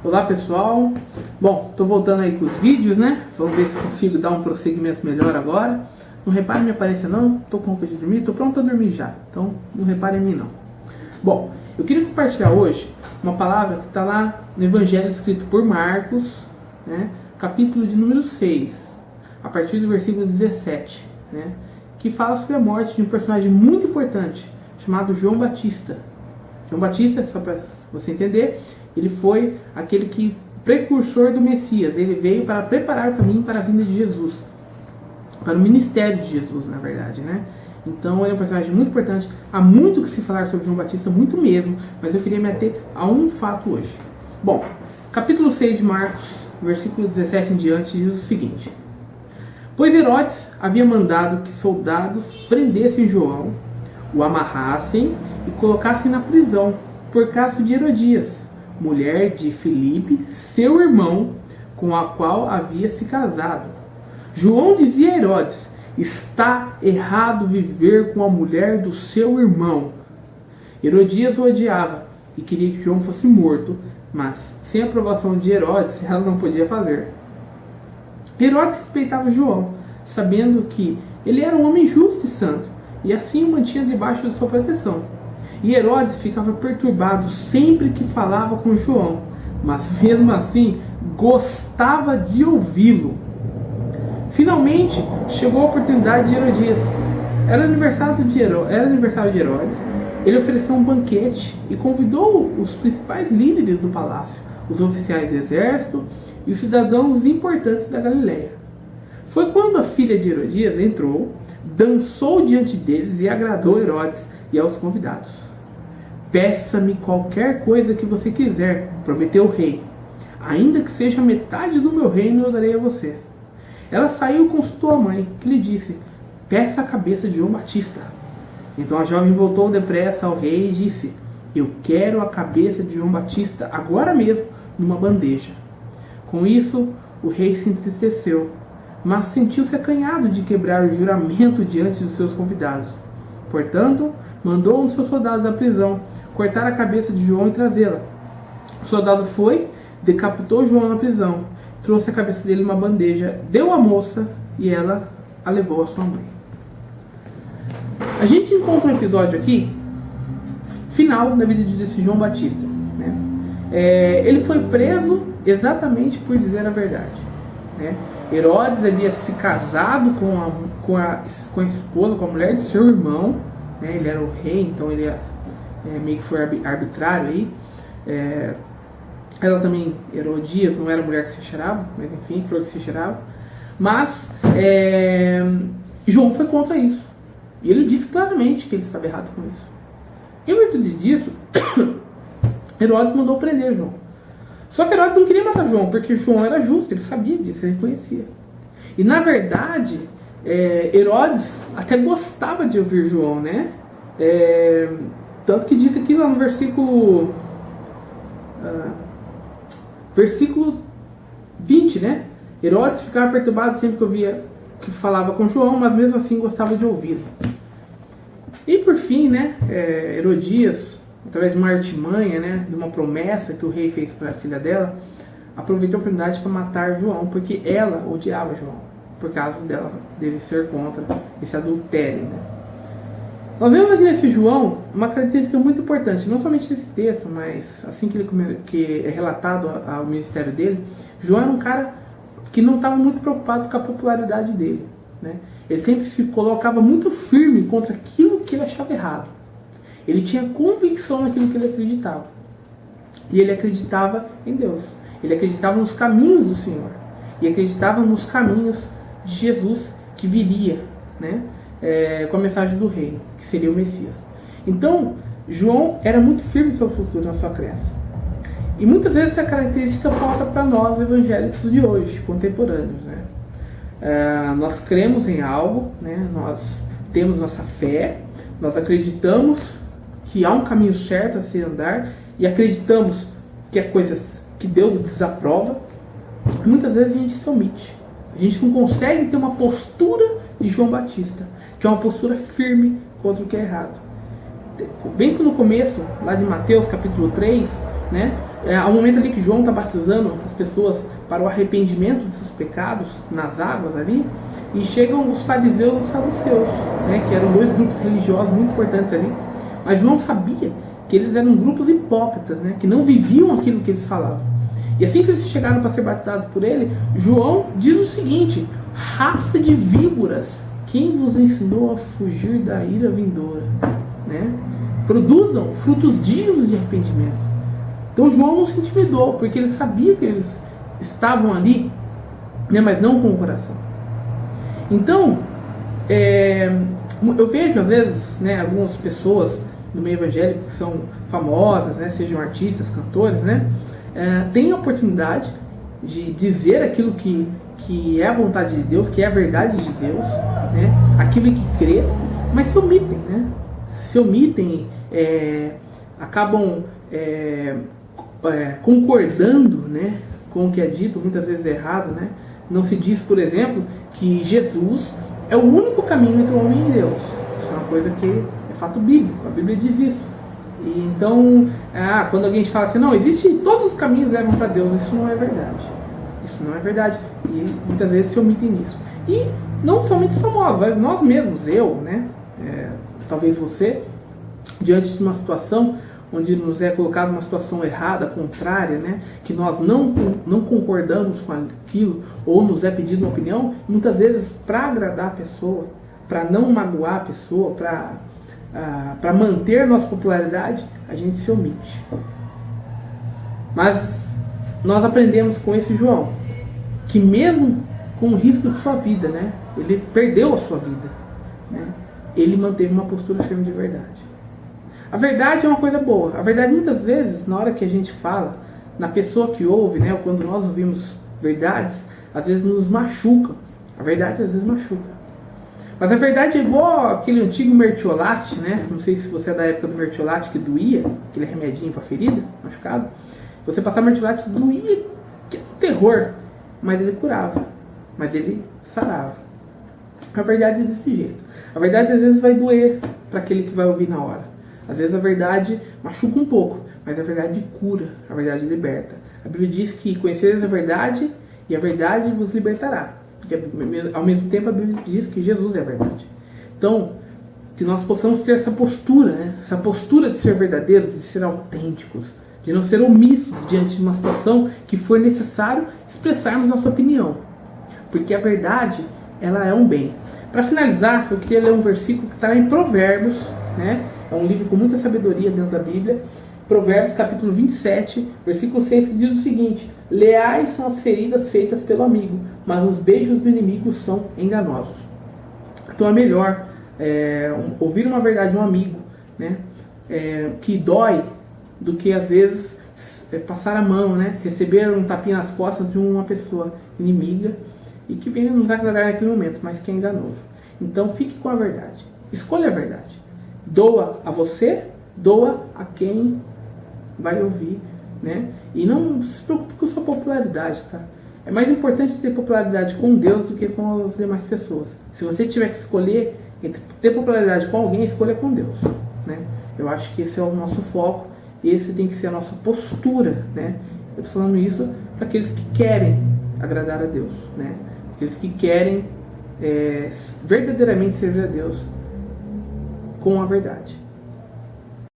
Olá pessoal, bom, tô voltando aí com os vídeos, né? Vamos ver se eu consigo dar um prosseguimento melhor agora. Não repare minha aparência não, tô com roupa de dormir, tô pronto a dormir já, então não repare em mim não. Bom, eu queria compartilhar hoje uma palavra que está lá no Evangelho escrito por Marcos, né? Capítulo de número 6, a partir do versículo 17, né? Que fala sobre a morte de um personagem muito importante, chamado João Batista. João Batista, só para você entender, ele foi aquele que precursor do Messias. Ele veio para preparar o caminho para a vinda de Jesus, para o ministério de Jesus, na verdade, né? Então ele é um personagem muito importante. Há muito que se falar sobre João Batista, muito mesmo, mas eu queria me ater a um fato hoje. Bom, capítulo 6 de Marcos, versículo 17 em diante, diz o seguinte: Pois Herodes havia mandado que soldados prendessem João, o amarrassem e colocassem na prisão, por causa de Herodias, mulher de Filipe, seu irmão, com a qual havia se casado. João dizia a Herodes: está errado viver com a mulher do seu irmão. Herodias o odiava e queria que João fosse morto, mas sem a aprovação de Herodes, ela não podia fazer. Herodes respeitava João, sabendo que ele era um homem justo e santo, e assim o mantinha debaixo de sua proteção. E Herodes ficava perturbado sempre que falava com João, mas mesmo assim gostava de ouvi-lo. Finalmente chegou a oportunidade de Herodias. Era aniversário de Herodes. Ele ofereceu um banquete e convidou os principais líderes do palácio, os oficiais do exército e os cidadãos importantes da Galileia. Foi quando a filha de Herodias entrou, dançou diante deles e agradou Herodes e aos convidados. Peça-me qualquer coisa que você quiser, prometeu o rei. Ainda que seja metade do meu reino, eu darei a você. Ela saiu e consultou a mãe, que lhe disse: peça a cabeça de João Batista. Então a jovem voltou depressa ao rei e disse: eu quero a cabeça de João Batista agora mesmo, numa bandeja. Com isso, o rei se entristeceu, mas sentiu-se acanhado de quebrar o juramento diante dos seus convidados. Portanto, mandou um de seus soldados à prisão cortar a cabeça de João e trazê-la. O soldado foi, decapitou João na prisão, trouxe a cabeça dele numa bandeja, deu à moça e ela a levou à sua mãe. A gente encontra um episódio aqui, final da vida desse João Batista, né? Ele foi preso exatamente por dizer a verdade, né? Herodes havia se casado com a esposa, com a mulher de seu irmão, né? Ele era o rei, então ele meio que foi arbitrário aí. Ela também, Herodias, não era mulher que se cheirava, mas enfim, flor que se cheirava. Mas João foi contra isso. E ele disse claramente que ele estava errado com isso. Em virtude disso, Herodes mandou prender João. Só que Herodes não queria matar João, porque João era justo, ele sabia disso, ele conhecia. E na verdade, Herodes até gostava de ouvir João, né? Tanto que diz aqui lá no versículo 20, né? Herodes ficava perturbado sempre que ouvia que falava com João, mas mesmo assim gostava de ouvi-lo. E por fim, né? Herodias, através de uma artimanha, né? De uma promessa que o rei fez para a filha dela, aproveitou a oportunidade para matar João, porque ela odiava João, por causa dele ser contra esse adultério, né? Nós vemos aqui nesse João uma característica muito importante, não somente nesse texto, mas assim que é relatado ao ministério dele. João era um cara que não estava muito preocupado com a popularidade dele, né? Ele sempre se colocava muito firme contra aquilo que ele achava errado. Ele tinha convicção naquilo que ele acreditava. E ele acreditava em Deus. Ele acreditava nos caminhos do Senhor. E acreditava nos caminhos de Jesus que viria, né? Com a mensagem do reino, que seria o Messias. Então, João era muito firme em sua postura, na sua crença. E muitas vezes essa característica falta para nós evangélicos de hoje, contemporâneos, né? Nós cremos em algo, né? Nós temos nossa fé, nós acreditamos que há um caminho certo a se andar e acreditamos que é coisa que Deus desaprova. E muitas vezes a gente se omite. A gente não consegue ter uma postura de João Batista, que é uma postura firme contra o que é errado. Bem que no começo, lá de Mateus capítulo 3, né, Ao momento ali que João está batizando as pessoas para o arrependimento dos seus pecados nas águas ali, e chegam os fariseus e os saduceus, né, que eram dois grupos religiosos muito importantes ali. Mas João sabia que eles eram grupos hipócritas, né, que não viviam aquilo que eles falavam. E assim que eles chegaram para ser batizados por ele, João diz o seguinte: raça de víboras, quem vos ensinou a fugir da ira vindoura? Né? Produzam frutos dignos de arrependimento. Então João não se intimidou, porque ele sabia que eles estavam ali, né, mas não com o coração. Então, eu vejo às vezes, né, algumas pessoas no meio evangélico que são famosas, né, sejam artistas, cantores, né, têm a oportunidade de dizer aquilo que é a vontade de Deus, que é a verdade de Deus, né, aquilo que crê, mas se omitem, né, acabam concordando, né, com o que é dito, muitas vezes errado, né. Não se diz, por exemplo, que Jesus é o único caminho entre o homem e Deus. Isso é uma coisa que é fato bíblico, a Bíblia diz isso. E então, quando alguém fala assim, não, todos os caminhos levam para Deus, isso não é verdade. Isso não é verdade. E muitas vezes se omitem nisso. E não somente os famosos, nós mesmos, eu, né, talvez você, diante de uma situação onde nos é colocada uma situação errada, contrária, né, que nós não concordamos com aquilo, ou nos é pedido uma opinião, muitas vezes para agradar a pessoa, para não magoar a pessoa, para manter nossa popularidade, a gente se omite. Mas nós aprendemos com esse João, que mesmo com o risco de sua vida, né, ele perdeu a sua vida, né, ele manteve uma postura firme de verdade. A verdade é uma coisa boa. A verdade, muitas vezes, na hora que a gente fala, na pessoa que ouve, né, ou quando nós ouvimos verdades, às vezes nos machucam. A verdade às vezes machuca. Mas a verdade é igual aquele antigo mertiolate, né? Não sei se você é da época do mertiolate que doía, aquele remedinho para ferida, machucado. Você passar mertiolate doía, que é um terror. Mas ele curava. Mas ele sarava. A verdade é desse jeito. A verdade às vezes vai doer para aquele que vai ouvir na hora. Às vezes a verdade machuca um pouco, mas a verdade cura, a verdade liberta. A Bíblia diz que conhecereis a verdade e a verdade vos libertará. Porque, ao mesmo tempo a Bíblia diz que Jesus é a verdade. Então, que nós possamos ter essa postura, né? Essa postura de ser verdadeiros, de ser autênticos, de não ser omissos diante de uma situação que for necessário expressarmos nossa opinião. Porque a verdade, ela é um bem. Para finalizar, eu queria ler um versículo que está em Provérbios, né? É um livro com muita sabedoria dentro da Bíblia. Provérbios capítulo 27, versículo 6, que diz o seguinte: leais são as feridas feitas pelo amigo, mas os beijos do inimigo são enganosos. Então é melhor ouvir uma verdade de um amigo, né, que dói, do que às vezes passar a mão, né, receber um tapinha nas costas de uma pessoa inimiga e que vem nos agradar naquele momento, mas que é enganoso. Então fique com a verdade, escolha a verdade. Doa a você, doa a quem vai ouvir, né? E não se preocupe com a sua popularidade, tá? É mais importante ter popularidade com Deus do que com as demais pessoas. Se você tiver que escolher entre ter popularidade com alguém, escolha com Deus, né? Eu acho que esse é o nosso foco e esse tem que ser a nossa postura, né? Eu estou falando isso para aqueles que querem agradar a Deus, né? Aqueles que querem verdadeiramente servir a Deus com a verdade.